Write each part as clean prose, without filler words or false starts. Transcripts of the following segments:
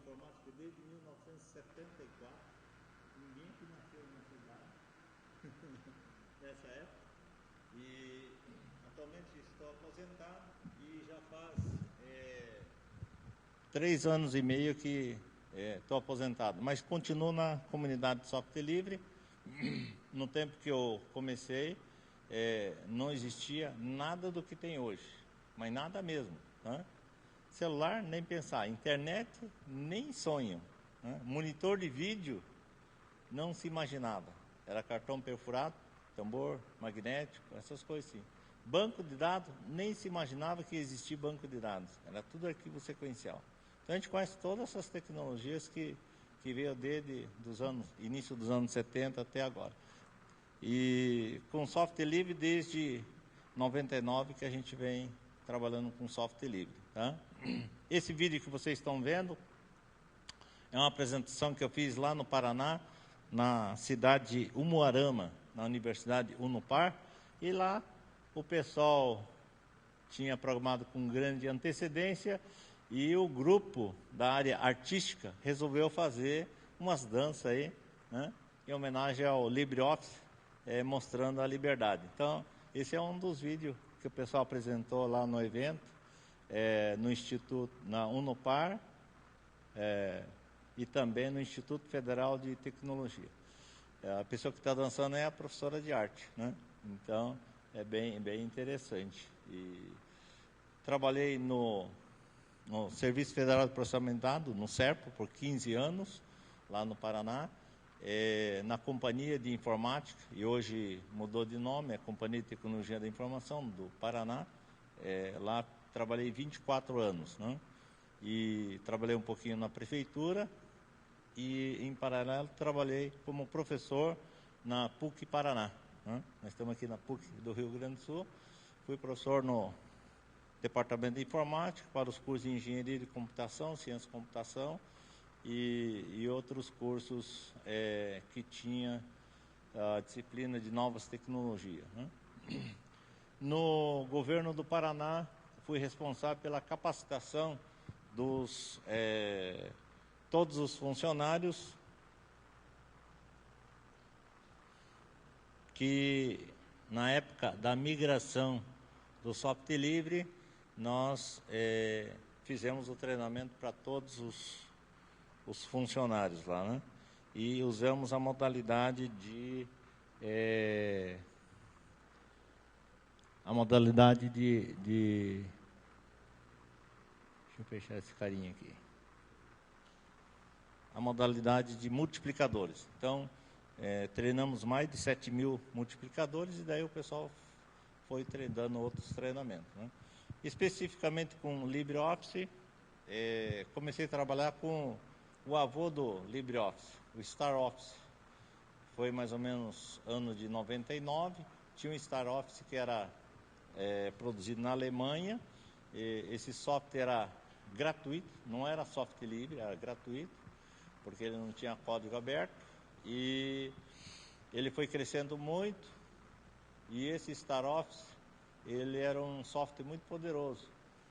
informática desde 1974. Ninguém que nasceu nessa idade, nessa época. E atualmente estou aposentado e já faz 3 anos e meio que estou aposentado. Mas continuo na comunidade de software livre. No tempo que eu comecei, não existia nada do que tem hoje, mas nada mesmo, né? Celular, nem pensar. Internet, nem sonho, né? Monitor de vídeo, não se imaginava. Era cartão perfurado, tambor magnético, essas coisas assim. Banco de dados, nem se imaginava que existia banco de dados. Era tudo arquivo sequencial. Então a gente conhece todas essas tecnologias que veio desde início dos anos 70 até agora. E com software livre desde 99 que a gente vem trabalhando com software livre, tá? Esse vídeo que vocês estão vendo é uma apresentação que eu fiz lá no Paraná, na cidade de Umuarama, na Universidade Unopar, e lá o pessoal tinha programado com grande antecedência e o grupo da área artística resolveu fazer umas danças aí, né, em homenagem ao LibreOffice, mostrando a liberdade. Então, esse é um dos vídeos que o pessoal apresentou lá no evento, no Instituto, na Unopar, e também no Instituto Federal de Tecnologia. A pessoa que está dançando é a professora de arte, né? Então, é bem interessante. E trabalhei no Serviço Federal de Processamento de Dados, no SERPO, por 15 anos, lá no Paraná, na Companhia de Informática, e hoje mudou de nome, é Companhia de Tecnologia da Informação do Paraná. Lá trabalhei 24 anos, né? E trabalhei um pouquinho na prefeitura, e em paralelo trabalhei como professor na PUC Paraná, né? Nós estamos aqui na PUC do Rio Grande do Sul. Fui professor no Departamento de Informática para os cursos de Engenharia de Computação, Ciência da Computação e outros cursos que tinha a disciplina de novas tecnologias, né? No governo do Paraná, fui responsável pela capacitação dos todos os funcionários que, na época da migração do software livre, nós fizemos o treinamento para todos os funcionários lá, né? E usamos a modalidade de deixa eu fechar esse carinha aqui. A modalidade de multiplicadores. Então, treinamos mais de 7.000 multiplicadores e daí o pessoal foi dando outros treinamentos, né? Especificamente com LibreOffice, comecei a trabalhar com o avô do LibreOffice, o StarOffice. Foi mais ou menos ano de 99, tinha um StarOffice que era produzido na Alemanha. Esse software era gratuito, não era software livre, era gratuito, porque ele não tinha código aberto, e ele foi crescendo muito, e esse StarOffice, ele era um software muito poderoso.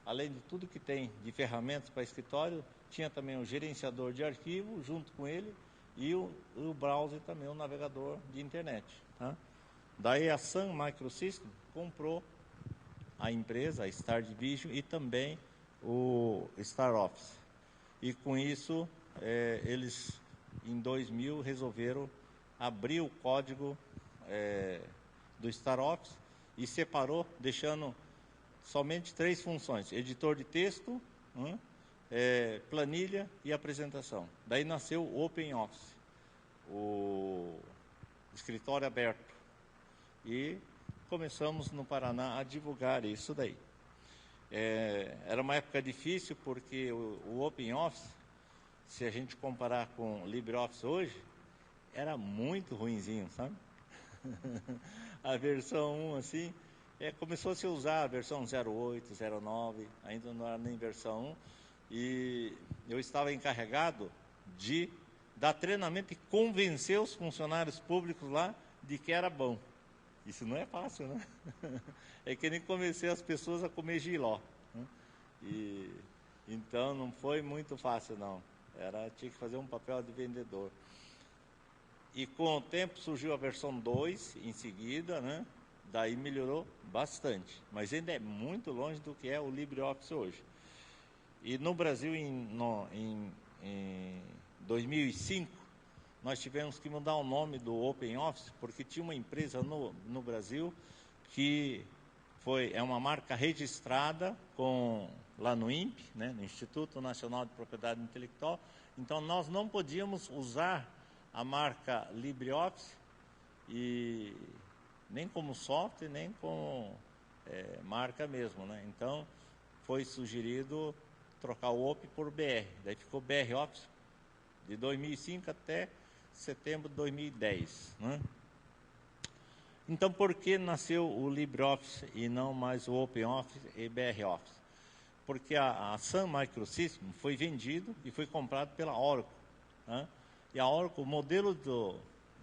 Além de tudo que tem de ferramentas para escritório, tinha também o gerenciador de arquivo junto com ele, e o browser também, o navegador de internet, tá? Daí a Sun Microsystems comprou a empresa, a Star Division, e também o StarOffice. E com isso, eles, em 2000, resolveram abrir o código do StarOffice e separou, deixando somente 3 funções: editor de texto, planilha e apresentação. Daí nasceu o OpenOffice, o escritório aberto. E começamos no Paraná a divulgar isso daí. Era uma época difícil, porque o OpenOffice, se a gente comparar com o LibreOffice hoje, era muito ruinzinho, sabe? A versão 1, assim, começou a se usar a versão 08, 09, ainda não era nem versão 1, e eu estava encarregado de dar treinamento e convencer os funcionários públicos lá de que era bom. Isso não é fácil, né? É que nem convencer as pessoas a comer jiló, né? Então não foi muito fácil, não. Tinha que fazer um papel de vendedor. E com o tempo surgiu a versão 2 em seguida, né? Daí melhorou bastante, mas ainda é muito longe do que é o LibreOffice hoje. E no Brasil, em 2005, nós tivemos que mudar o nome do OpenOffice, porque tinha uma empresa no Brasil que é uma marca registrada lá no INPE, né, no Instituto Nacional de Propriedade Intelectual. Então, nós não podíamos usar a marca LibreOffice, e nem como software, nem como marca mesmo, né? Então, foi sugerido trocar o OP por BR. Daí ficou BR Office, de 2005 até setembro de 2010, né? Então, por que nasceu o LibreOffice e não mais o OpenOffice e BR Office? Porque a Sun Microsystems foi vendido e foi comprado pela Oracle, né? E a Oracle, o modelo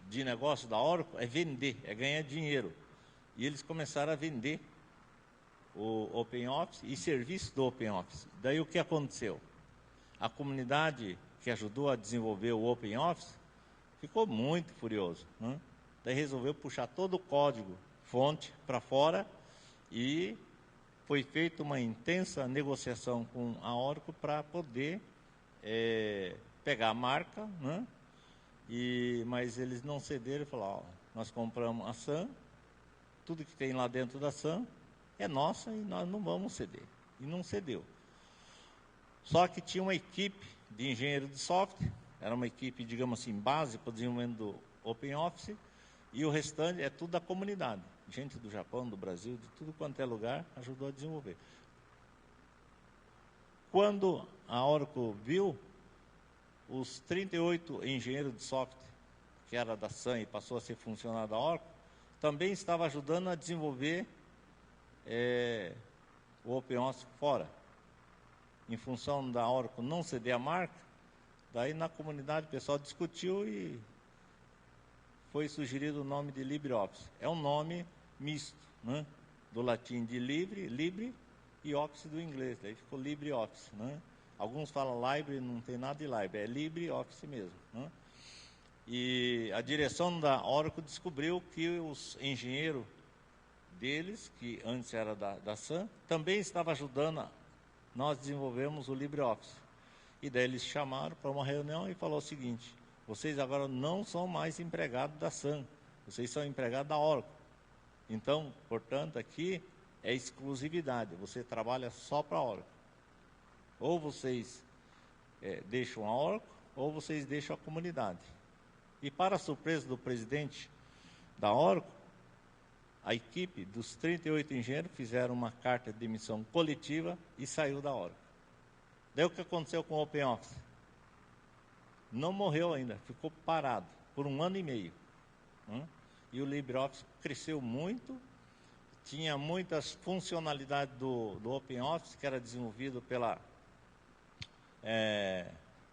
de negócio da Oracle é vender, é ganhar dinheiro. E eles começaram a vender o OpenOffice e serviço do OpenOffice. Daí o que aconteceu? A comunidade que ajudou a desenvolver o OpenOffice ficou muito furioso, né? Daí resolveu puxar todo o código fonte para fora e foi feita uma intensa negociação com a Oracle para poder pegar a marca, né? Mas eles não cederam e falaram: nós compramos a Sun, tudo que tem lá dentro da Sun é nossa e nós não vamos ceder. E não cedeu. Só que tinha uma equipe de engenheiro de software, era uma equipe, digamos assim, base para o desenvolvimento do OpenOffice, e o restante é tudo da comunidade. Gente do Japão, do Brasil, de tudo quanto é lugar, ajudou a desenvolver. Quando a Oracle viu, os 38 engenheiros de software, que era da Sun e passou a ser funcionário da Oracle, também estava ajudando a desenvolver o OpenOffice fora. Em função da Oracle não ceder a marca, daí na comunidade o pessoal discutiu e foi sugerido o nome de LibreOffice. É um nome misto, né? Do latim de libre e office do inglês, daí ficou LibreOffice, né? Alguns falam library, não tem nada de library, é LibreOffice mesmo, né? E a direção da Oracle descobriu que os engenheiros deles, que antes era da Sun, também estava ajudando nós desenvolvemos o LibreOffice. E daí eles chamaram para uma reunião e falou o seguinte: vocês agora não são mais empregados da Sun, vocês são empregados da Oracle. Então, portanto, aqui é exclusividade, você trabalha só para a Oracle. Ou vocês deixam a Oracle, ou vocês deixam a comunidade. E para a surpresa do presidente da Oracle, a equipe dos 38 engenheiros fizeram uma carta de demissão coletiva e saiu da Oracle. Daí o que aconteceu com o OpenOffice? Não morreu ainda, ficou parado por 1 ano e meio. E o LibreOffice cresceu muito, tinha muitas funcionalidades do OpenOffice, que era desenvolvido pela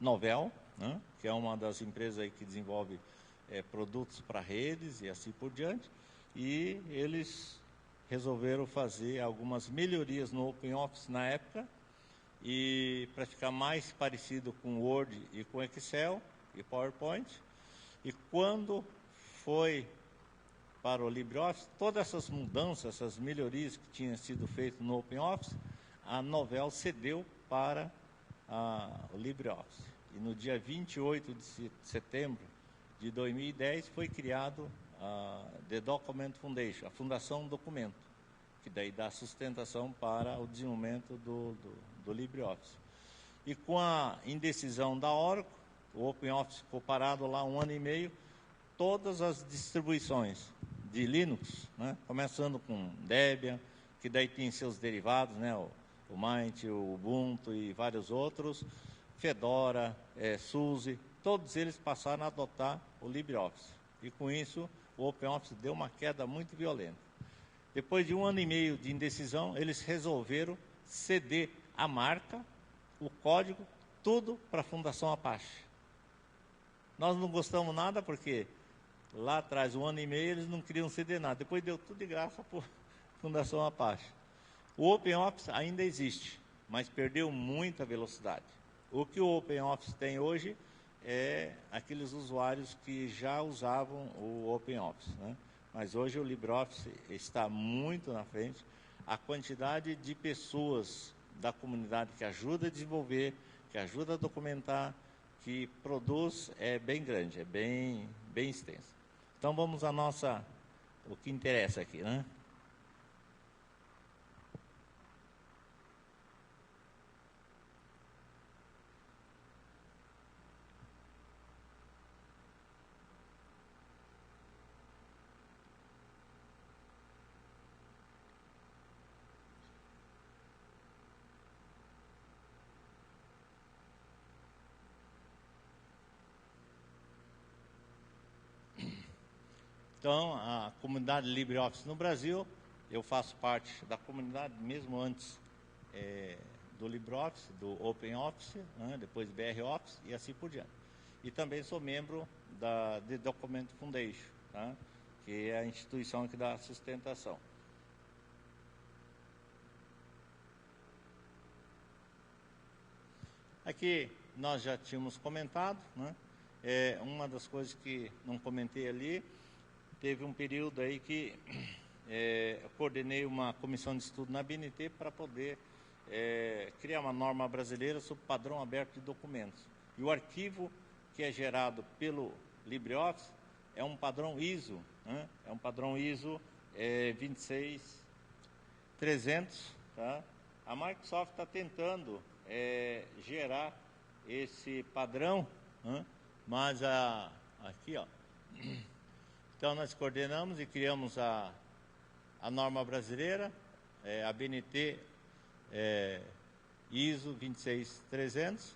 Novell, né? Que é uma das empresas aí que desenvolve produtos para redes e assim por diante. E eles resolveram fazer algumas melhorias no OpenOffice na época, e para ficar mais parecido com Word e com Excel e PowerPoint. E quando foi para o LibreOffice, todas essas mudanças, essas melhorias que tinham sido feitas no OpenOffice, a Novell cedeu para o LibreOffice. E no dia 28 de setembro de 2010 foi criado a The Document Foundation, a Fundação Documento, que daí dá sustentação para o desenvolvimento do LibreOffice. E com a indecisão da Oracle, o OpenOffice ficou parado lá 1 ano e meio, todas as distribuições de Linux, né, começando com Debian, que daí tem seus derivados, né, o Mint, o Ubuntu e vários outros, Fedora, SUSE, todos eles passaram a adotar o LibreOffice. E com isso, o OpenOffice deu uma queda muito violenta. Depois de 1 ano e meio de indecisão, eles resolveram ceder a marca, o código, tudo para a Fundação Apache. Nós não gostamos nada porque lá atrás, 1 ano e meio, eles não queriam ceder nada. Depois deu tudo de graça para a Fundação Apache. O OpenOffice ainda existe, mas perdeu muita velocidade. O que o OpenOffice tem hoje é aqueles usuários que já usavam o OpenOffice, né? Mas hoje o LibreOffice está muito na frente. A quantidade de pessoas da comunidade que ajuda a desenvolver, que ajuda a documentar, que produz é bem grande, é bem extensa. Então vamos à o que interessa aqui, né? Então, a comunidade LibreOffice no Brasil, eu faço parte da comunidade mesmo antes do LibreOffice, do OpenOffice, né, depois BROffice e assim por diante. E também sou membro da The Document Foundation, tá, que é a instituição que dá sustentação. Aqui nós já tínhamos comentado, né, uma das coisas que não comentei ali, teve um período aí que eu coordenei uma comissão de estudo na BNT para poder criar uma norma brasileira sobre padrão aberto de documentos. E o arquivo que é gerado pelo LibreOffice é um padrão ISO, né? É um padrão ISO 26300. Tá? A Microsoft está tentando gerar esse padrão, né? Mas aqui, ó. Então, nós coordenamos e criamos a norma brasileira, a BNT ISO 26300,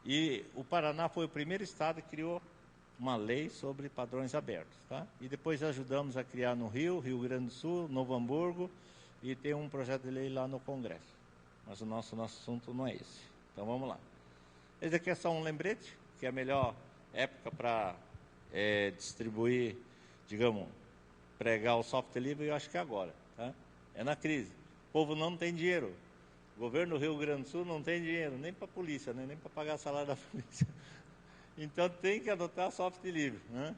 e o Paraná foi o primeiro estado que criou uma lei sobre padrões abertos. Tá? E depois ajudamos a criar no Rio Grande do Sul, Novo Hamburgo, e tem um projeto de lei lá no Congresso. Mas o nosso assunto não é esse. Então, vamos lá. Esse aqui é só um lembrete, que é a melhor época para distribuir, digamos, pregar o software livre, eu acho que é agora. Tá? É na crise. O povo não tem dinheiro. O governo do Rio Grande do Sul não tem dinheiro, nem para a polícia, né? Nem para pagar salário da polícia. Então, tem que adotar software livre. Né?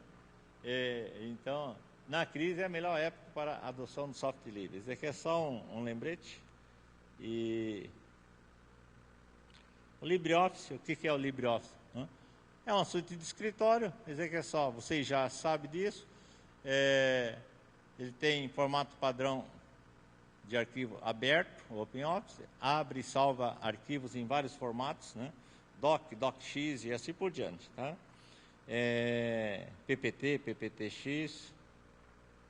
Então, na crise é a melhor época para a adoção do software livre. Esse aqui é só um lembrete. E o LibreOffice, o que é o LibreOffice? Né? É uma suíte de escritório. Esse aqui é só, vocês já sabem disso. Ele tem formato padrão de arquivo aberto, o OpenOffice, abre e salva arquivos em vários formatos, né? DocX e assim por diante. Tá? PPT, PPTX,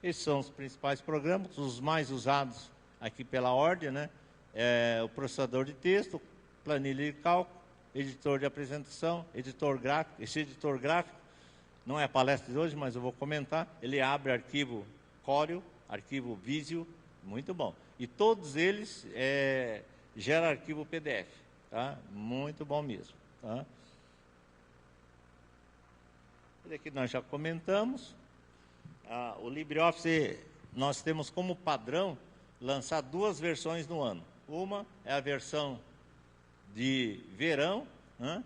esses são os principais programas, os mais usados aqui pela ordem, né? O processador de texto, planilha de cálculo, editor de apresentação, editor gráfico. Esse editor gráfico não é a palestra de hoje, mas eu vou comentar. Ele abre arquivo Corel, arquivo Visio, muito bom. E todos eles geram arquivo PDF, tá? Muito bom mesmo. Tá? Esse aqui nós já comentamos. O LibreOffice, nós temos como padrão lançar 2 versões no ano. Uma é a versão de verão, né?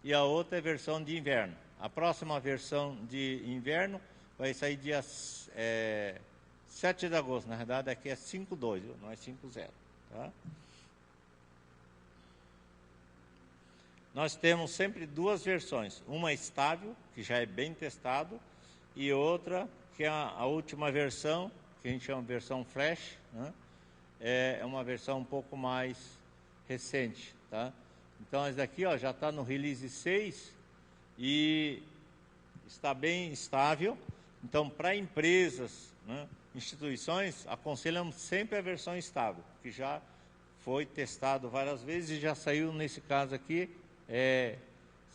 E a outra é a versão de inverno. A próxima versão de inverno vai sair dia 7 de agosto. Na verdade, aqui é 5.2, não é 5.0. Tá? Nós temos sempre 2 versões. Uma estável, que já é bem testado, e outra, que é a última versão, que a gente chama de versão flash, né? É uma versão um pouco mais recente. Tá? Então, esse daqui já está no release 6 e está bem estável. Então, para empresas, né, instituições, aconselhamos sempre a versão estável, que já foi testado várias vezes e já saiu, nesse caso aqui,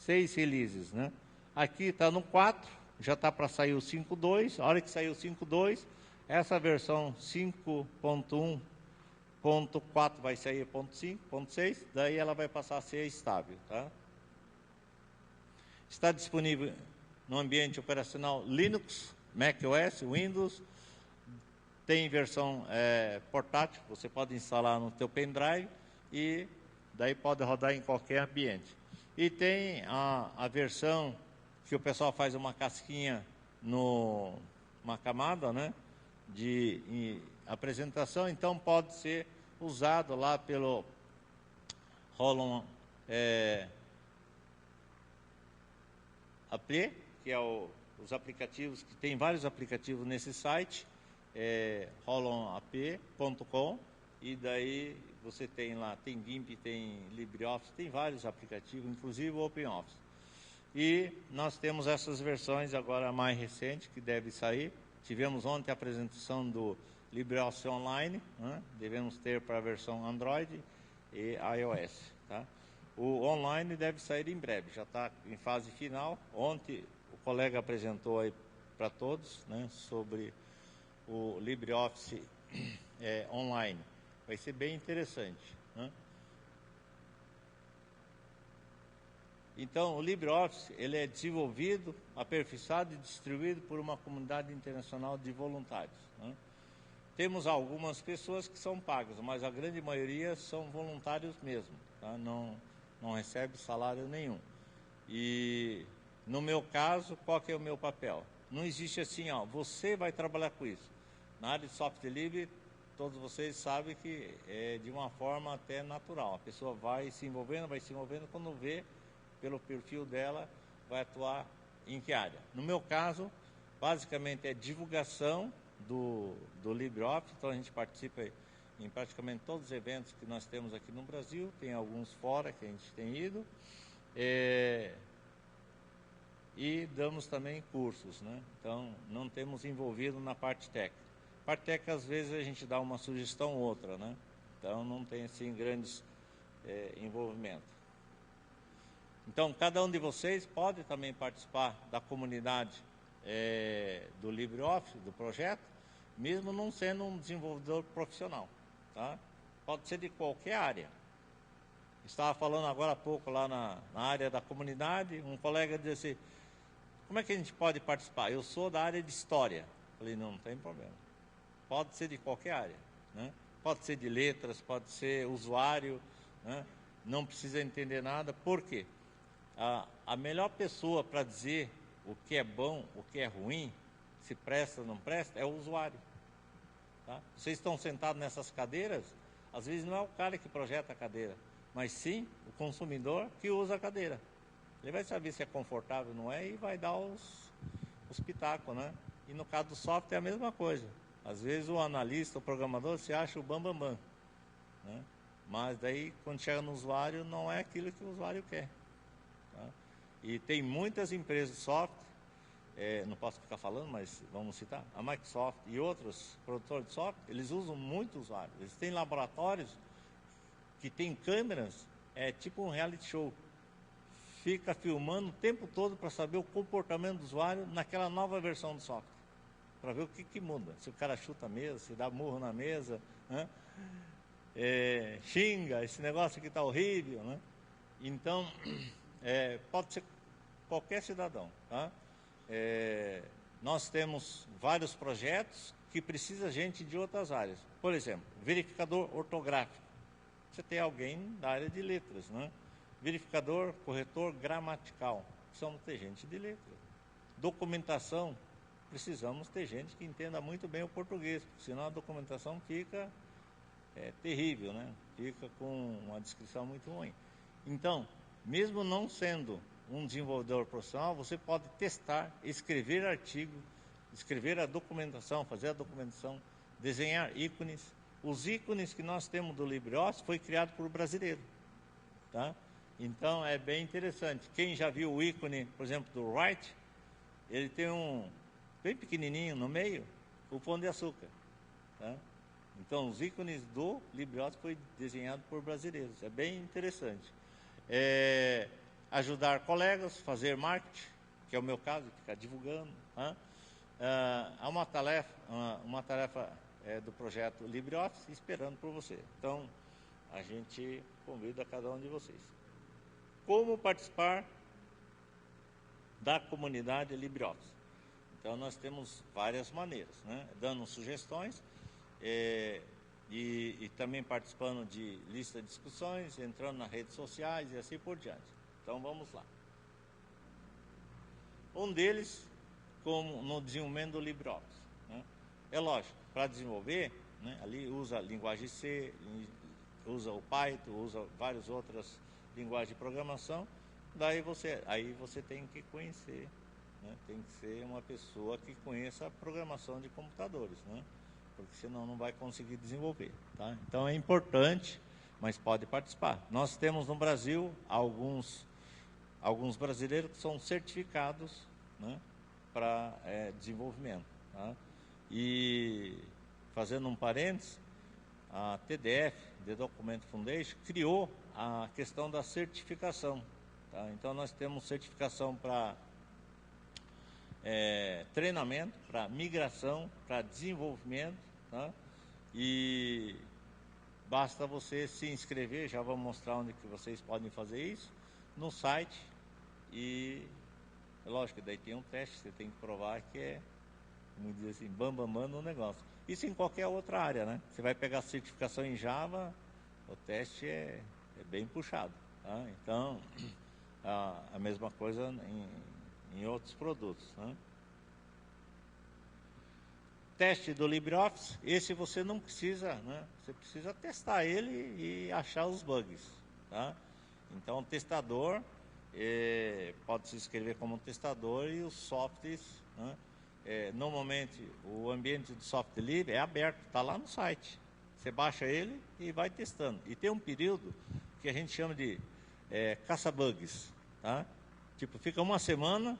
6 releases. Né? Aqui está no 4, já está para sair o 5.2. A hora que sair o 5.2, essa versão 5.1.4 vai sair 0.5, 0.6, daí ela vai passar a ser estável. Tá? Está disponível no ambiente operacional Linux, macOS, Windows. Tem versão portátil, você pode instalar no teu pendrive e daí pode rodar em qualquer ambiente. E tem a versão que o pessoal faz uma casquinha, uma camada, né, de apresentação, então pode ser usado lá pelo Rollon AP, que é os aplicativos, que tem vários aplicativos nesse site, rollonap.com, e daí você tem lá, tem GIMP, tem LibreOffice, tem vários aplicativos, inclusive o OpenOffice. E nós temos essas versões agora mais recentes, que deve sair. Tivemos ontem a apresentação do LibreOffice Online, né? Devemos ter para a versão Android e iOS. Tá? O online deve sair em breve, já está em fase final. Ontem o colega apresentou aí para todos, né, sobre o LibreOffice online. Vai ser bem interessante, né? Então, o LibreOffice, ele é desenvolvido, aperfeiçoado e distribuído por uma comunidade internacional de voluntários, né? Temos algumas pessoas que são pagas, mas a grande maioria são voluntários mesmo, tá? Não recebe salário nenhum. E, no meu caso, qual que é o meu papel? Não existe assim, ó, você vai trabalhar com isso. Na área de software livre, todos vocês sabem que é de uma forma até natural. A pessoa vai se envolvendo, quando vê, pelo perfil dela, vai atuar em que área. No meu caso, basicamente é divulgação do LibreOffice, então a gente participa em praticamente todos os eventos que nós temos aqui no Brasil, tem alguns fora que a gente tem ido, e damos também cursos, né? Então, não temos envolvido na parte técnica. Parte técnica, às vezes, a gente dá uma sugestão ou outra, né? Então, não tem, assim, grandes envolvimento. Então, cada um de vocês pode também participar da comunidade do LibreOffice, do projeto, mesmo não sendo um desenvolvedor profissional, tá? Pode ser de qualquer área. Estava falando agora há pouco lá na área da comunidade, um colega disse assim, como é que a gente pode participar? Eu sou da área de história. Falei, não tem problema. Pode ser de qualquer área, né? Pode ser de letras, pode ser usuário, né? Não precisa entender nada. Por quê? A melhor pessoa para dizer o que é bom, o que é ruim, se presta ou não presta, é o usuário. Tá? Vocês estão sentados nessas cadeiras, às vezes não é o cara que projeta a cadeira, mas sim o consumidor que usa a cadeira. Ele vai saber se é confortável ou não é e vai dar os pitacos, né? E no caso do software é a mesma coisa. Às vezes o analista, o programador, se acha o bambambam, né? Mas daí, quando chega no usuário, não é aquilo que o usuário quer. Tá? E tem muitas empresas de software, não posso ficar falando, mas vamos citar, a Microsoft e outros produtores de software, eles usam muito o usuário. Eles têm laboratórios que têm câmeras, tipo um reality show. Fica filmando o tempo todo para saber o comportamento do usuário naquela nova versão do software. Para ver o que muda. Se o cara chuta a mesa, se dá murro na mesa, né? Xinga, esse negócio aqui está horrível, né? Então, pode ser qualquer cidadão, tá? Nós temos vários projetos que precisa gente de outras áreas. Por exemplo, verificador ortográfico. Você tem alguém da área de letras, né? Verificador, corretor gramatical. Precisamos ter gente de letra. Documentação, precisamos ter gente que entenda muito bem o português, senão a documentação fica terrível, né? Fica com uma descrição muito ruim. Então, mesmo não sendo um desenvolvedor profissional, você pode testar, escrever artigo, escrever a documentação, fazer a documentação, desenhar ícones. Os ícones que nós temos do LibreOffice foi criado por brasileiro, tá? Então, é bem interessante. Quem já viu o ícone, por exemplo, do Write, ele tem um bem pequenininho no meio, o Pão de Açúcar. Tá? Então, os ícones do LibreOffice foi desenhado por brasileiros. É bem interessante. Ajudar colegas, fazer marketing, que é o meu caso, ficar divulgando. Tá? Há uma tarefa do projeto LibreOffice esperando por você. Então, a gente convida cada um de vocês. Como participar da comunidade LibreOffice? Então, nós temos várias maneiras, né? Dando sugestões e também participando de lista de discussões, entrando nas redes sociais e assim por diante. Então vamos lá. Um deles, como no desenvolvimento do LibreOffice, né? É lógico, para desenvolver, né, ali usa a linguagem C, usa o Python, usa várias outras linguagens de programação. Daí você tem que conhecer, né? Tem que ser uma pessoa que conheça a programação de computadores, né? Porque senão não vai conseguir desenvolver, tá? Então é importante, mas pode participar. Nós temos no Brasil alguns brasileiros que são certificados, né, para desenvolvimento, tá? E fazendo um parênteses, a TDF, The Document Foundation, criou a questão da certificação, tá? Então nós temos certificação para treinamento, para migração, para desenvolvimento, tá? E basta você se inscrever, já vou mostrar onde que vocês podem fazer isso, no site. E lógico, daí tem um teste, você tem que provar que é, como diz assim, bambamã no negócio. Isso em qualquer outra área, né? Você vai pegar a certificação em Java, o teste é bem puxado, tá? Então, a mesma coisa em outros produtos, né? Teste do LibreOffice, esse você não precisa, né? Você precisa testar ele e achar os bugs, tá? Então, o testador pode se inscrever como testador e os softwares, né? Normalmente, o ambiente do software livre é aberto, está lá no site. Você baixa ele e vai testando. E tem um período que a gente chama de caça-bugs, tá? Tipo, fica uma semana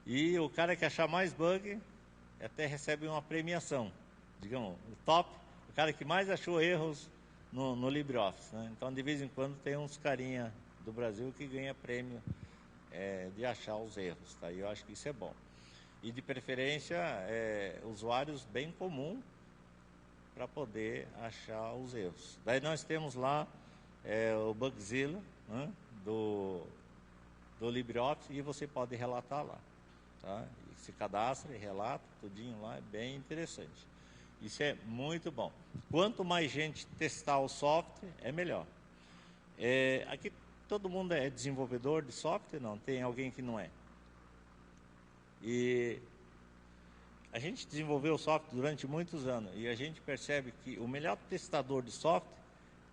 e o cara que achar mais bug até recebe uma premiação. Digamos, o cara que mais achou erros no LibreOffice, né? Então, de vez em quando, tem uns carinha do Brasil que ganha prêmio de achar os erros, tá? E eu acho que isso é bom. E de preferência, usuários bem comum para poder achar os erros. Daí nós temos lá o Bugzilla, né, do LibreOffice, e você pode relatar lá, tá? E se cadastra e relata, tudinho lá, é bem interessante. Isso é muito bom. Quanto mais gente testar o software, é melhor. Aqui todo mundo é desenvolvedor de software? Não, tem alguém que não é. E a gente desenvolveu o software durante muitos anos e a gente percebe que o melhor testador de software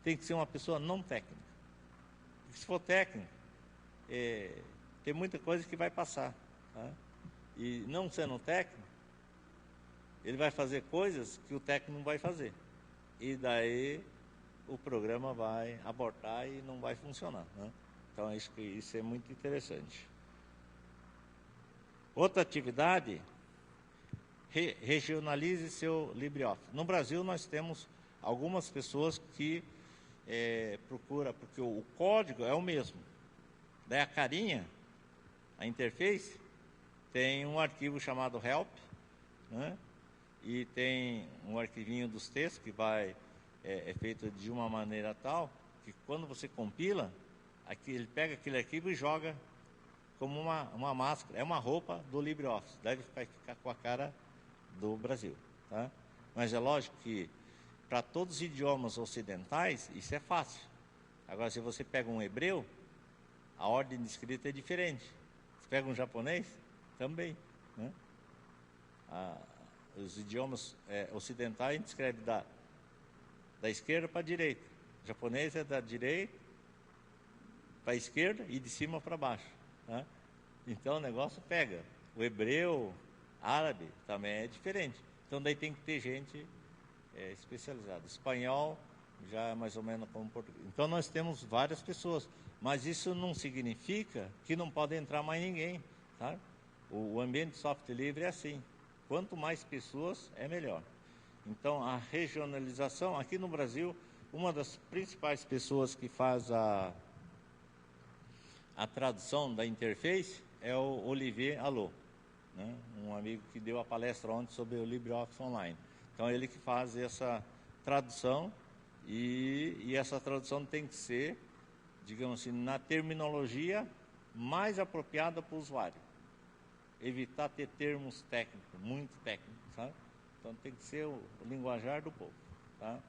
tem que ser uma pessoa não técnica. Porque se for técnico, tem muita coisa que vai passar, tá? E não sendo técnico, ele vai fazer coisas que o técnico não vai fazer. E daí o programa vai abortar e não vai funcionar, né? Então, acho que isso é muito interessante. Outra atividade, regionalize seu LibreOffice. No Brasil, nós temos algumas pessoas que procuram, porque o código é o mesmo. Daí a carinha, a interface, tem um arquivo chamado help, né? E tem um arquivinho dos textos que é feito de uma maneira tal que quando você compila, ele pega aquele arquivo e joga como uma máscara, é uma roupa do LibreOffice, deve ficar com a cara do Brasil, tá? Mas é lógico que para todos os idiomas ocidentais isso é fácil. Agora, se você pega um hebreu, a ordem de escrita é diferente. Se pega um japonês, também, né? Os idiomas ocidentais a gente escreve da esquerda para a direita. O japonês é da direita para a esquerda e de cima para baixo, tá? Então o negócio pega. O hebreu, árabe também é diferente. Então daí tem que ter gente especializada. Espanhol já é mais ou menos como português. Então nós temos várias pessoas, mas isso não significa que não pode entrar mais ninguém, tá? O ambiente de software livre é assim. Quanto mais pessoas, é melhor. Então, a regionalização, aqui no Brasil, uma das principais pessoas que faz a tradução da interface é o Olivier Alô, né? Um amigo que deu a palestra ontem sobre o LibreOffice Online. Então, ele que faz essa tradução e essa tradução tem que ser, digamos assim, na terminologia mais apropriada para o usuário. Evitar ter termos técnicos, muito técnicos, sabe? Então tem que ser o linguajar do povo, tá?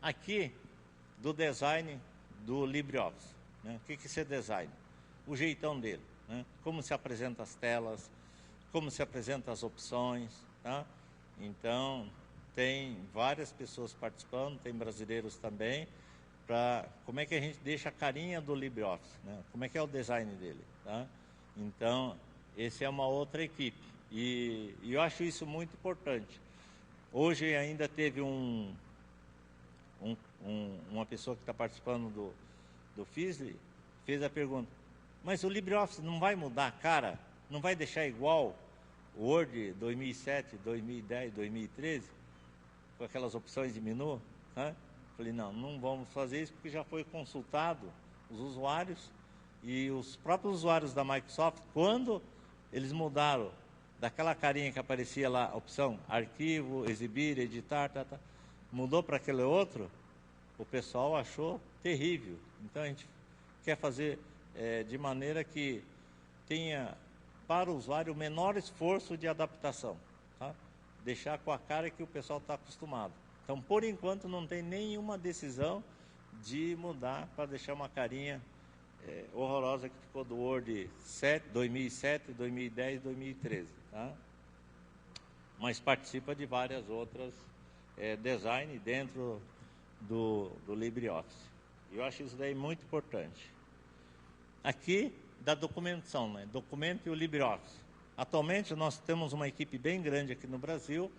Aqui, do design do LibreOffice. Né? O que é esse design? O jeitão dele. Né? Como se apresenta as telas, como se apresenta as opções. Tá? Então, tem várias pessoas participando, tem brasileiros também, para como é que a gente deixa a carinha do LibreOffice, né? Como é que é o design dele. Tá? Então, essa é uma outra equipe. E eu acho isso muito importante. Hoje ainda teve uma pessoa que está participando do FISLI, fez a pergunta, mas o LibreOffice não vai mudar a cara? Não vai deixar igual o Word 2007, 2010, 2013, com aquelas opções de menu? Né? Falei, não vamos fazer isso, porque já foi consultado os usuários, e os próprios usuários da Microsoft, quando eles mudaram daquela carinha que aparecia lá, a opção arquivo, exibir, editar, mudou para aquele outro, o pessoal achou terrível. Então a gente quer fazer de maneira que tenha para o usuário o menor esforço de adaptação, tá? Deixar com a cara que o pessoal está acostumado. Então, por enquanto, não tem nenhuma decisão de mudar para deixar uma carinha horrorosa que ficou do Word 2007, 2010, 2013. Tá? Mas participa de várias outras design dentro do LibreOffice. Eu acho isso daí muito importante. Aqui, da documentação, né? Documento e o LibreOffice. Atualmente, nós temos uma equipe bem grande aqui no Brasil,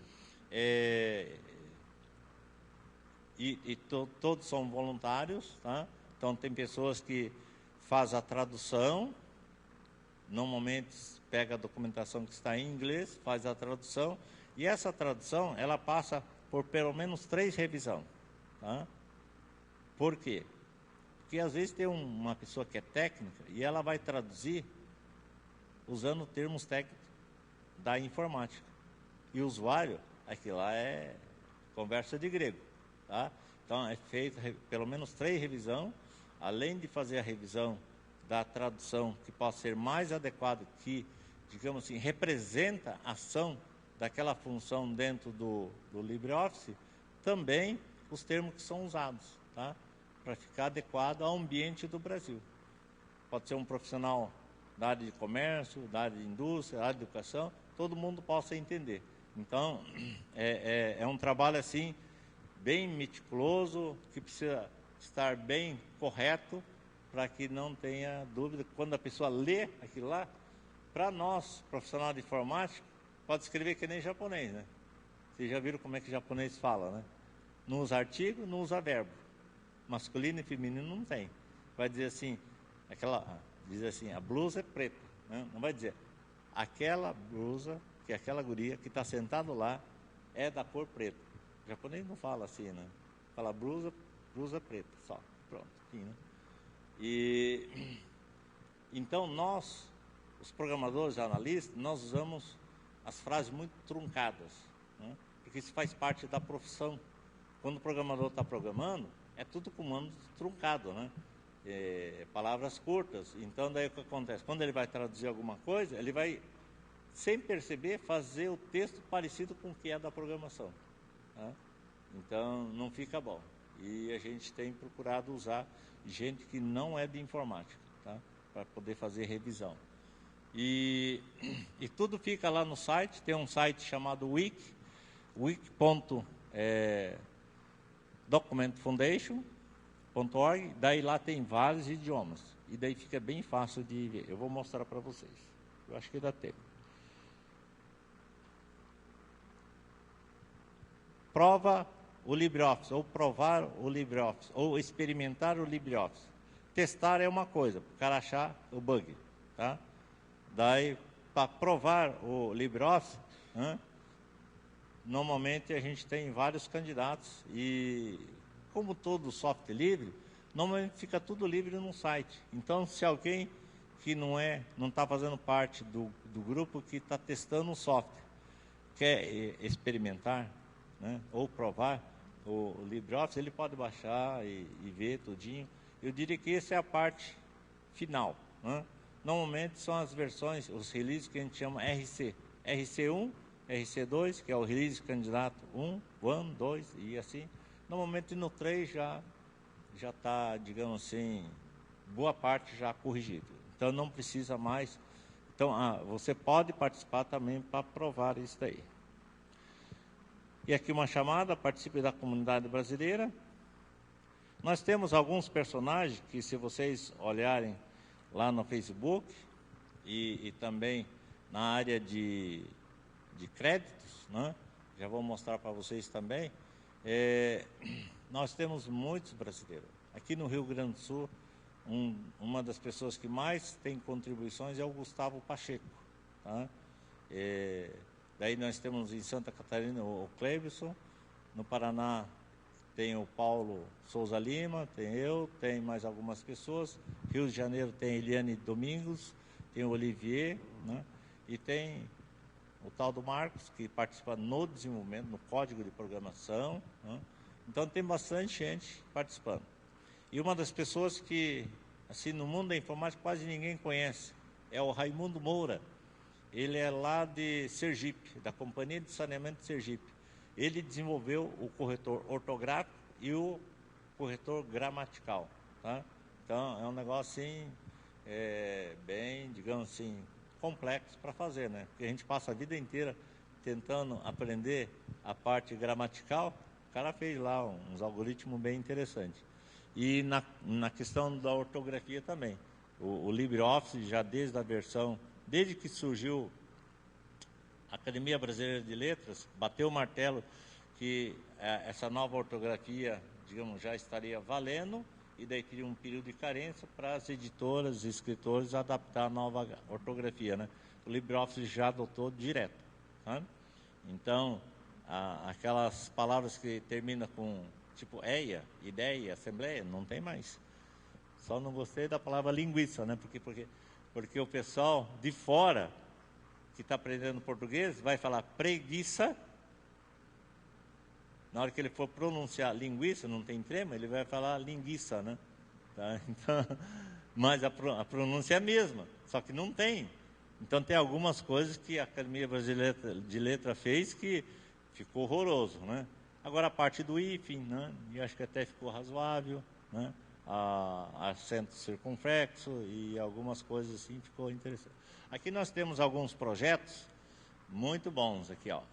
todos são voluntários, tá? Então, tem pessoas que fazem a tradução, normalmente pega a documentação que está em inglês, faz a tradução, e essa tradução, ela passa por pelo menos 3 revisões. Tá? Por quê? Porque às vezes tem uma pessoa que é técnica e ela vai traduzir usando termos técnicos da informática. E o usuário, aquilo lá é conversa de grego. Tá? Então, é feito pelo menos 3 revisões, além de fazer a revisão da tradução que possa ser mais adequada, que, digamos assim, representa a ação daquela função dentro do LibreOffice, também os termos que são usados, tá? Para ficar adequado ao ambiente do Brasil. Pode ser um profissional da área de comércio, da área de indústria, da área de educação, todo mundo possa entender. Então, é um trabalho assim, bem meticuloso, que precisa estar bem correto, para que não tenha dúvida. Quando a pessoa lê aquilo lá, para nós, profissional de informática, pode escrever que nem japonês, né? Vocês já viram como é que japonês fala, né? Não usa artigo, não usa verbo. Masculino e feminino não tem. Vai dizer assim, diz assim, a blusa é preta. Né? Não vai dizer, aquela blusa, que aquela guria que está sentado lá, é da cor preta. O japonês não fala assim, né? Fala blusa preta, só. Pronto, enfim, né? E então nós, os programadores, analistas, nós usamos as frases muito truncadas, né? Porque isso faz parte da profissão. Quando o programador está programando, é tudo comando truncado, né? Palavras curtas. Então, daí o que acontece? Quando ele vai traduzir alguma coisa, ele vai, sem perceber, fazer o texto parecido com o que é da programação. Tá? Então, não fica bom. E a gente tem procurado usar gente que não é de informática, tá? Para poder fazer revisão. E tudo fica lá no site, tem um site chamado wiki.documentfoundation.org, daí lá tem vários idiomas, e daí fica bem fácil de ver. Eu vou mostrar para vocês, eu acho que dá tempo. Prova o LibreOffice, ou provar o LibreOffice, ou experimentar o LibreOffice. Testar é uma coisa, para o cara achar o bug, tá? Daí, para provar o LibreOffice, normalmente a gente tem vários candidatos, e como todo software livre, normalmente fica tudo livre no site. Então, se alguém que não está fazendo parte do grupo que está testando o software, quer experimentar, né, ou provar o LibreOffice, ele pode baixar e ver tudinho. Eu diria que essa é a parte final, né? Normalmente são as versões, os releases que a gente chama RC. RC1, RC2, que é o release candidato 1, 2 e assim. Normalmente no 3 já está, digamos assim, boa parte já corrigido. Então não precisa mais. Então você pode participar também para provar isso daí. E aqui uma chamada, participe da comunidade brasileira. Nós temos alguns personagens que, se vocês olharem lá no Facebook e também na área de créditos, né? Já vou mostrar para vocês também. Nós temos muitos brasileiros. Aqui no Rio Grande do Sul, uma das pessoas que mais tem contribuições é o Gustavo Pacheco. Tá? Daí nós temos em Santa Catarina o Cleibson, no Paraná tem o Paulo Souza Lima, tem eu, tem mais algumas pessoas. Rio de Janeiro tem Eliane Domingos, tem o Olivier, né? E tem o tal do Marcos, que participa no desenvolvimento, no código de programação, né? Então tem bastante gente participando. E uma das pessoas que, assim, no mundo da informática quase ninguém conhece, é o Raimundo Moura. Ele é lá de Sergipe, da Companhia de Saneamento de Sergipe. Ele desenvolveu o corretor ortográfico e o corretor gramatical. Tá? Então, é um negócio assim, bem, digamos assim, complexo para fazer, né? Porque a gente passa a vida inteira tentando aprender a parte gramatical. O cara fez lá uns algoritmos bem interessantes. E na questão da ortografia também. O LibreOffice, já desde que surgiu a Academia Brasileira de Letras, bateu o martelo que essa nova ortografia, digamos, já estaria valendo, e daí teria um período de carência para as editoras e escritores adaptar a nova ortografia, né? O LibreOffice já adotou direto. Tá? Então, aquelas palavras que terminam com tipo EIA, ideia, assembleia, não tem mais. Só não gostei da palavra linguiça, né? Porque o pessoal de fora que está aprendendo português vai falar preguiça. Na hora que ele for pronunciar linguiça, não tem trema, ele vai falar linguiça, né? Tá? Então, mas a pronúncia é a mesma, só que não tem. Então tem algumas coisas que a Academia Brasileira de Letras fez que ficou horroroso, né? Agora a parte do hífen, né? Eu acho que até ficou razoável, né? Acento circunflexo e algumas coisas assim ficou interessante. Aqui nós temos alguns projetos muito bons aqui, ó.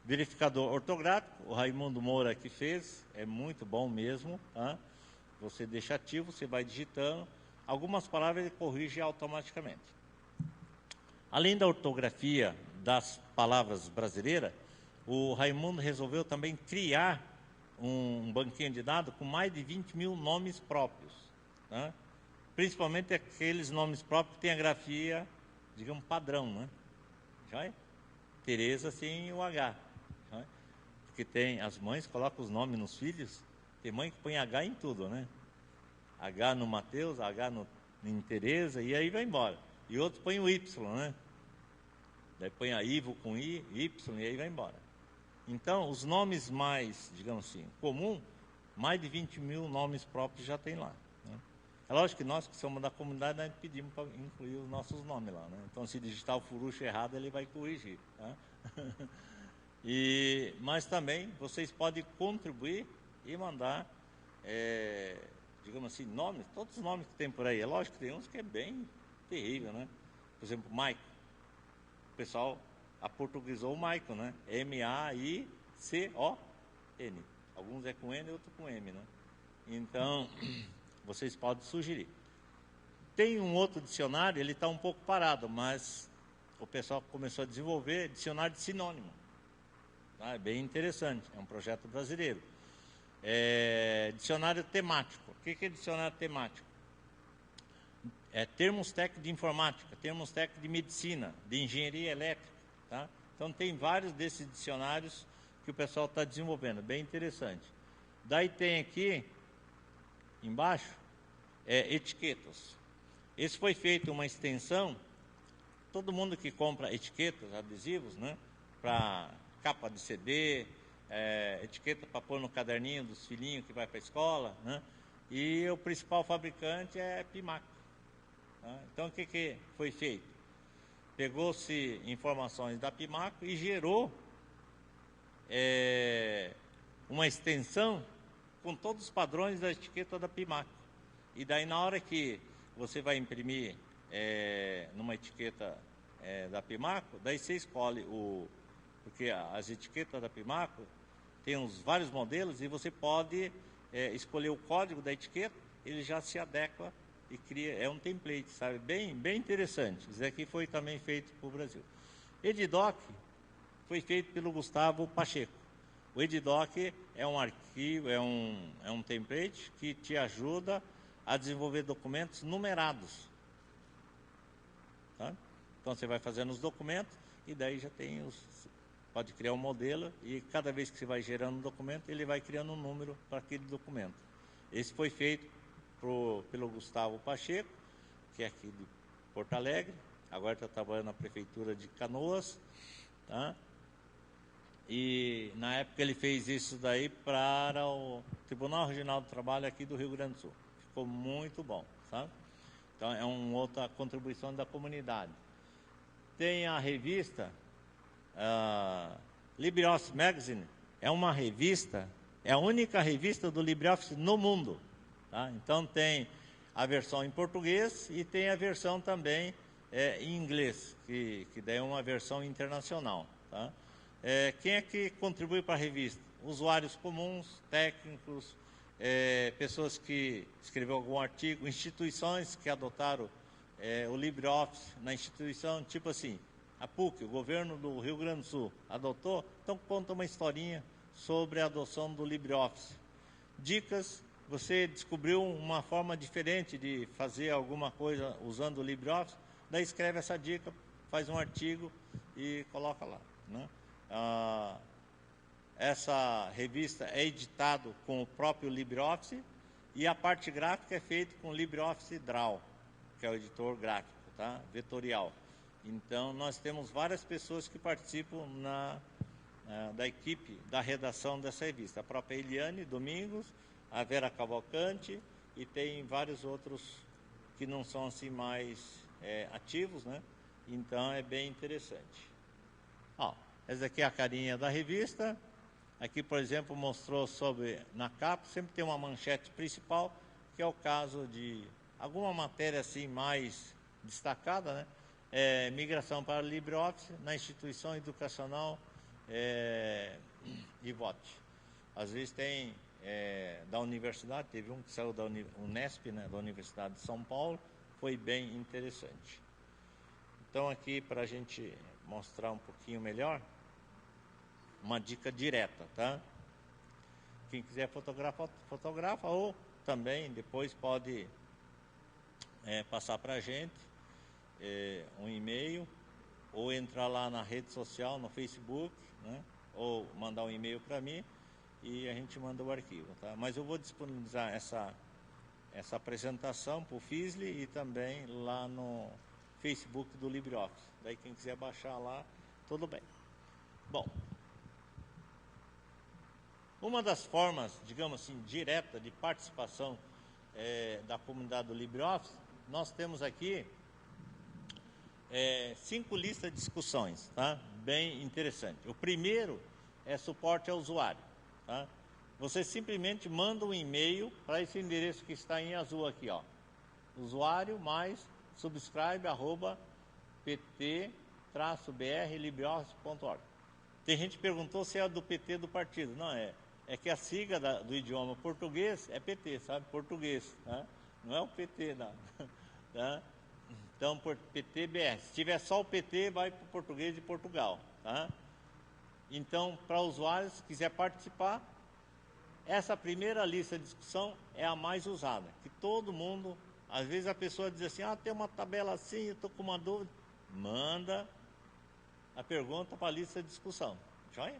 Verificador ortográfico, o Raimundo Moura que fez, é muito bom mesmo, tá? Você deixa ativo, você vai digitando, algumas palavras ele corrige automaticamente. Além da ortografia das palavras brasileiras, o Raimundo resolveu também criar um banquinho de dados com mais de 20 mil nomes próprios, tá? Principalmente aqueles nomes próprios que têm a grafia, digamos, padrão, né? Já é? Tereza sem o H. Já é? Porque tem, as mães colocam os nomes nos filhos, tem mãe que põe H em tudo, né? H no Mateus, H em Tereza, e aí vai embora. E outros põem o Y, né? Daí põe a Ivo com I, Y, e aí vai embora. Então, os nomes mais, digamos assim, comum, mais de 20 mil nomes próprios já tem lá. Né? É lógico que nós, que somos da comunidade, nós pedimos para incluir os nossos nomes lá. Né? Então, se digitar o furucho errado, ele vai corrigir. Tá? Mas também, vocês podem contribuir e mandar, digamos assim, nomes, todos os nomes que tem por aí. É lógico que tem uns que é bem terrível, né? Por exemplo, Maico. O pessoal aportuguesou o Maicon, né? M-A-I-C-O-N. Alguns é com N, outros com M, né? Então, vocês podem sugerir. Tem um outro dicionário, ele está um pouco parado, mas o pessoal começou a desenvolver dicionário de sinônimo. Tá? É bem interessante, é um projeto brasileiro. Dicionário temático. O que é dicionário temático? Termos técnicos de informática, termos técnicos de medicina, de engenharia elétrica. Tá? Então tem vários desses dicionários que o pessoal está desenvolvendo, bem interessante. Daí tem aqui, embaixo, etiquetas. Esse foi feito uma extensão, todo mundo que compra etiquetas, adesivos, né, para capa de CD, etiqueta para pôr no caderninho dos filhinhos que vai para a escola, né, e o principal fabricante é Pimaco. Tá? Então o que foi feito? Pegou-se informações da Pimaco e gerou uma extensão com todos os padrões da etiqueta da Pimaco. E daí, na hora que você vai imprimir numa etiqueta da Pimaco, daí você escolhe porque as etiquetas da Pimaco tem vários modelos e você pode escolher o código da etiqueta, ele já se adequa e cria, é um template, sabe? Bem interessante. Isso aqui foi também feito para o Brasil. Edidoc foi feito pelo Gustavo Pacheco. O Edidoc é um arquivo, é um template que te ajuda a desenvolver documentos numerados. Tá? Então você vai fazendo os documentos e daí já tem pode criar um modelo e cada vez que você vai gerando um documento, ele vai criando um número para aquele documento. Esse foi feito pelo Gustavo Pacheco, que é aqui de Porto Alegre, agora está trabalhando na Prefeitura de Canoas, tá? E na época ele fez isso daí para o Tribunal Regional do Trabalho aqui do Rio Grande do Sul. Ficou muito bom, sabe? Então é uma outra contribuição da comunidade. Tem a revista LibreOffice Magazine, é uma revista, é a única revista do LibreOffice no mundo. Tá? Então tem a versão em português e tem a versão também em inglês, que daí é uma versão internacional. Tá? Quem é que contribui para a revista? Usuários comuns, técnicos, pessoas que escreveram algum artigo, instituições que adotaram o LibreOffice na instituição, tipo assim, a PUC, o governo do Rio Grande do Sul, adotou, então conta uma historinha sobre a adoção do LibreOffice. Dicas, você descobriu uma forma diferente de fazer alguma coisa usando o LibreOffice, daí escreve essa dica, faz um artigo e coloca lá. Né? Essa revista é editada com o próprio LibreOffice e a parte gráfica é feita com o LibreOffice Draw, que é o editor gráfico, tá? Vetorial. Então, nós temos várias pessoas que participam da equipe da redação dessa revista. A própria Eliane Domingos, a Vera Cavalcante e tem vários outros que não são assim mais ativos, né? Então, é bem interessante. Ó, essa aqui é a carinha da revista. Aqui, por exemplo, mostrou na capa, sempre tem uma manchete principal, que é o caso de alguma matéria assim mais destacada, né? Migração para LibreOffice na instituição educacional IVOT. Às vezes tem da universidade, teve um que saiu da Unesp, né, da Universidade de São Paulo, foi bem interessante. Então aqui para a gente mostrar um pouquinho melhor, uma dica direta, tá? Quem quiser fotografar, fotografa, ou também depois pode passar para a gente um e-mail, ou entrar lá na rede social, no Facebook, né? Ou mandar um e-mail para mim e a gente manda o arquivo, tá? Mas eu vou disponibilizar essa apresentação para o Fisli e também lá no Facebook do LibreOffice. Daí quem quiser baixar lá, tudo bem. Bom, uma das formas, digamos assim, direta de participação da comunidade do LibreOffice, nós temos aqui 5 listas de discussões, tá? Bem interessante. O primeiro é suporte ao usuário, tá? Você simplesmente manda um e-mail para esse endereço que está em azul aqui, ó. Usuário mais subscribe@pt-br-libreoffice.org. Tem gente que perguntou se é do PT do partido. Não é. É que a sigla do idioma português é PT, sabe? Português, tá? Não é o PT, não. Tá? Então, por PT-BR. Se tiver só o PT, vai para o português de Portugal, tá? Então, para usuários, se quiser participar, essa primeira lista de discussão é a mais usada, que todo mundo, às vezes a pessoa diz assim, tem uma tabela assim, eu estou com uma dúvida, manda a pergunta para a lista de discussão, joia?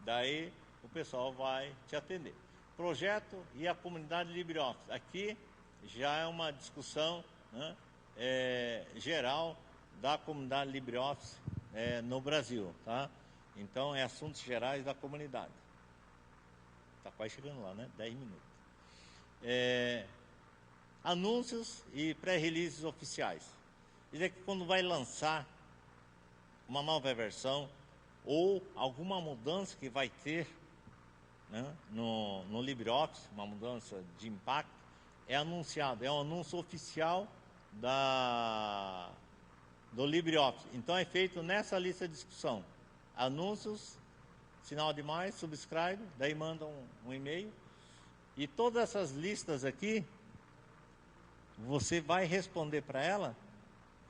Daí o pessoal vai te atender. Projeto e a comunidade LibreOffice, aqui já é uma discussão, né, geral da comunidade LibreOffice no Brasil, tá? Então, é assuntos gerais da comunidade. Está quase chegando lá, né? 10 minutos. Anúncios e pré-releases oficiais. Isso é que quando vai lançar uma nova versão ou alguma mudança que vai ter né, no LibreOffice, uma mudança de impacto, é anunciado, é um anúncio oficial do LibreOffice. Então é feito nessa lista de discussão. Anúncios, sinal de mais, subscribe, daí manda um e-mail. E todas essas listas aqui, você vai responder para ela,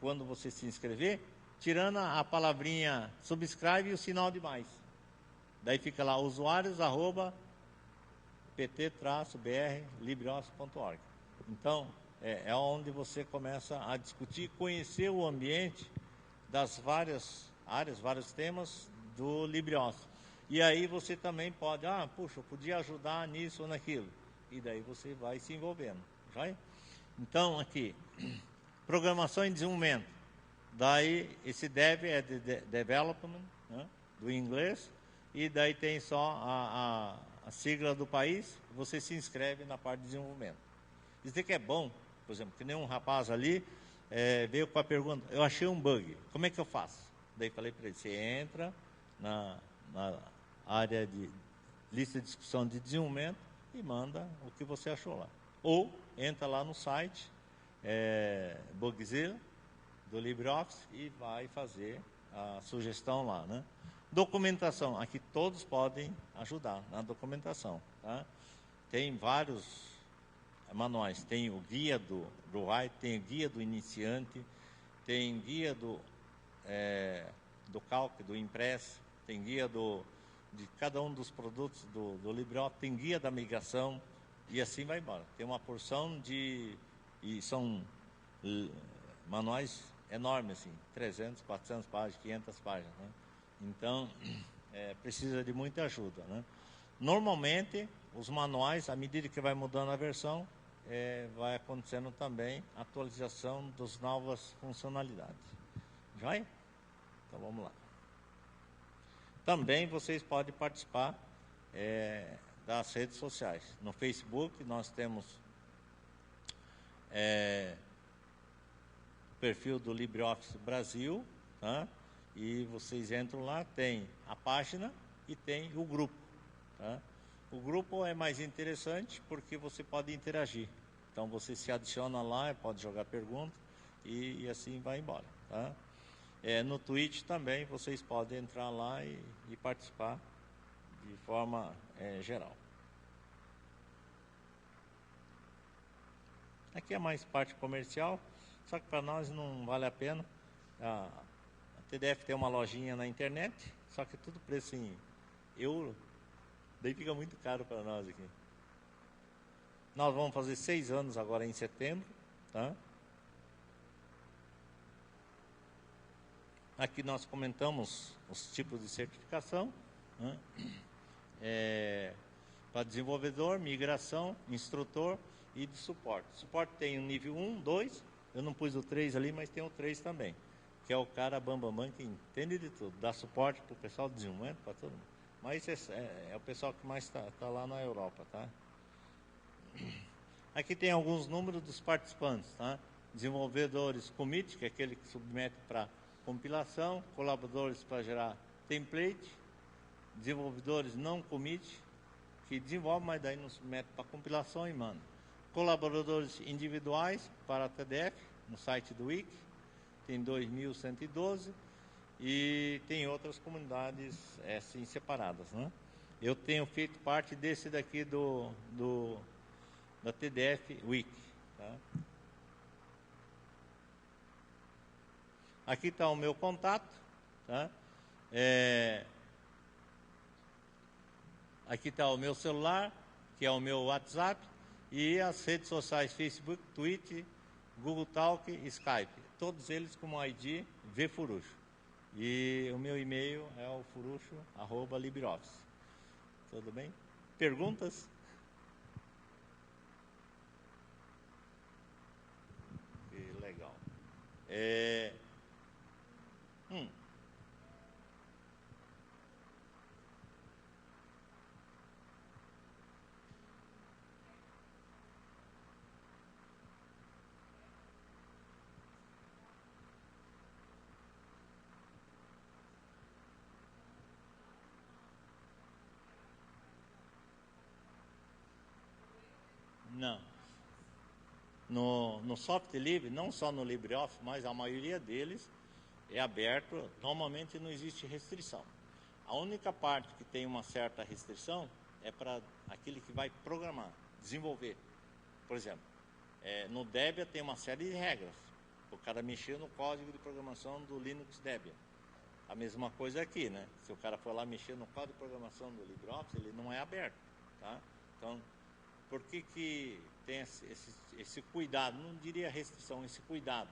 quando você se inscrever, tirando a palavrinha subscribe e o sinal de mais. Daí fica lá, usuários, pt-br-libreoffice.org. Então, é onde você começa a discutir, conhecer o ambiente das várias áreas, vários temas do LibreOffice. E aí você também pode, puxa, eu podia ajudar nisso ou naquilo. E daí você vai se envolvendo. Já? Então, aqui, programação em desenvolvimento. Daí, esse dev é de development, né, do inglês, e daí tem só a sigla do país, você se inscreve na parte de desenvolvimento. Isso aqui é bom, por exemplo, que nem um rapaz ali veio com a pergunta, eu achei um bug, como é que eu faço? Daí falei para ele, você entra na área de lista de discussão de desenvolvimento e manda o que você achou lá. Ou entra lá no site, Bugzilla, do LibreOffice, e vai fazer a sugestão lá, né? Documentação, aqui todos podem ajudar na documentação, tá? Tem vários manuais, tem o guia do Write, tem o guia do iniciante, tem guia do Calc, do Impress, tem guia de cada um dos produtos do LibreOffice, tem guia da migração, e assim vai embora. Tem uma porção e são manuais enormes, assim, 300, 400 páginas, 500 páginas, né? Então, precisa de muita ajuda, né? Normalmente, os manuais, à medida que vai mudando a versão, vai acontecendo também a atualização das novas funcionalidades. Já é? Então, vamos lá. Também vocês podem participar das redes sociais. No Facebook, nós temos o perfil do LibreOffice Brasil, tá? E vocês entram lá, tem a página e tem o grupo, tá? O grupo é mais interessante porque você pode interagir. Então você se adiciona lá, pode jogar perguntas e assim vai embora, tá? No Twitch também vocês podem entrar lá e participar de forma geral. Aqui é mais parte comercial, só que para nós não vale a pena. A TDF tem uma lojinha na internet, só que tudo preço em euro, daí fica muito caro para nós aqui. Nós vamos fazer 6 anos agora em setembro, tá? Aqui nós comentamos os tipos de certificação, né? Para desenvolvedor, migração, instrutor e de suporte. Suporte tem o nível 1, 2, eu não pus o 3 ali, mas tem o 3 também, que é o cara bambambam que entende de tudo, dá suporte para o pessoal de desenvolvimento, para todo mundo. Mas é o pessoal que mais está lá na Europa, tá? Aqui tem alguns números dos participantes, tá? Desenvolvedores commit, que é aquele que submete para compilação, colaboradores para gerar template, desenvolvedores não commit, que desenvolve, mas daí não submete para compilação e manda. Colaboradores individuais para a TDF, no site do Wiki, tem 2.112, e tem outras comunidades assim separadas, né? Eu tenho feito parte desse daqui da TDF Wiki, tá? Aqui está o meu contato, tá? Aqui está o meu celular, que é o meu WhatsApp, e as redes sociais Facebook, Twitter, Google Talk e Skype. Todos eles com o ID vfurucho. E o meu e-mail é o furucho@libreoffice. Tudo bem? Perguntas? Que legal. Não. No soft livre, não só no LibreOffice, mas a maioria deles é aberto, normalmente não existe restrição. A única parte que tem uma certa restrição é para aquele que vai programar, desenvolver. Por exemplo, no Debian tem uma série de regras, o cara mexer no código de programação do Linux Debian. A mesma coisa aqui, né? Se o cara for lá mexer no código de programação do LibreOffice, ele não é aberto, tá? Então, por que tem esse cuidado? Não diria restrição, esse cuidado.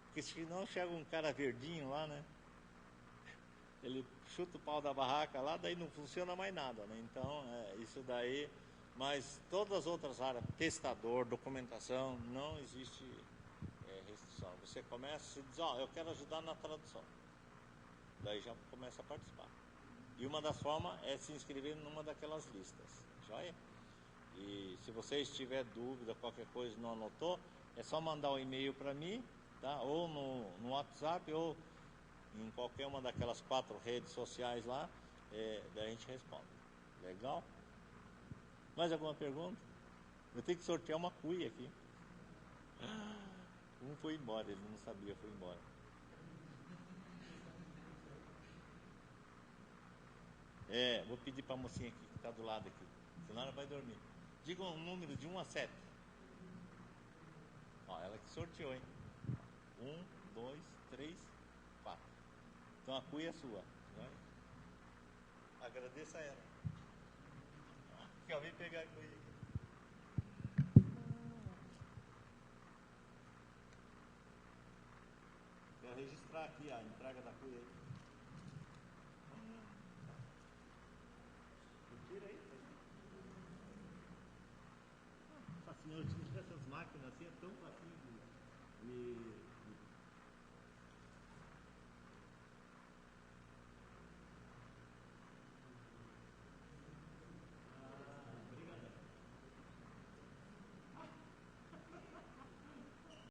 Porque senão chega um cara verdinho lá, né? Ele chuta o pau da barraca lá, daí não funciona mais nada, né? Então, isso daí... Mas todas as outras áreas, testador, documentação, não existe restrição. Você começa, você diz, eu quero ajudar na tradução. Daí já começa a participar. E uma das formas é se inscrever numa daquelas listas, joia? E se você tiver dúvida, qualquer coisa não anotou, é só mandar um e-mail para mim, tá? Ou no WhatsApp, ou em qualquer uma daquelas 4 redes sociais lá, daí a gente responde. Legal? Mais alguma pergunta? Eu tenho que sortear uma cuia aqui. Um foi embora, ele não sabia, foi embora. Vou pedir para a mocinha aqui, que está do lado aqui, senão ela vai dormir. Diga um número de 1 a 7. Ela que sorteou, hein? 1, 2, 3, 4. Então a cuia é sua, né? Agradeça a ela. Que eu vim pegar a cuia aqui. Quero registrar aqui a entrega da cuia aí. Tira aí. Facinho, eu tive essas máquinas assim, é tão facinho de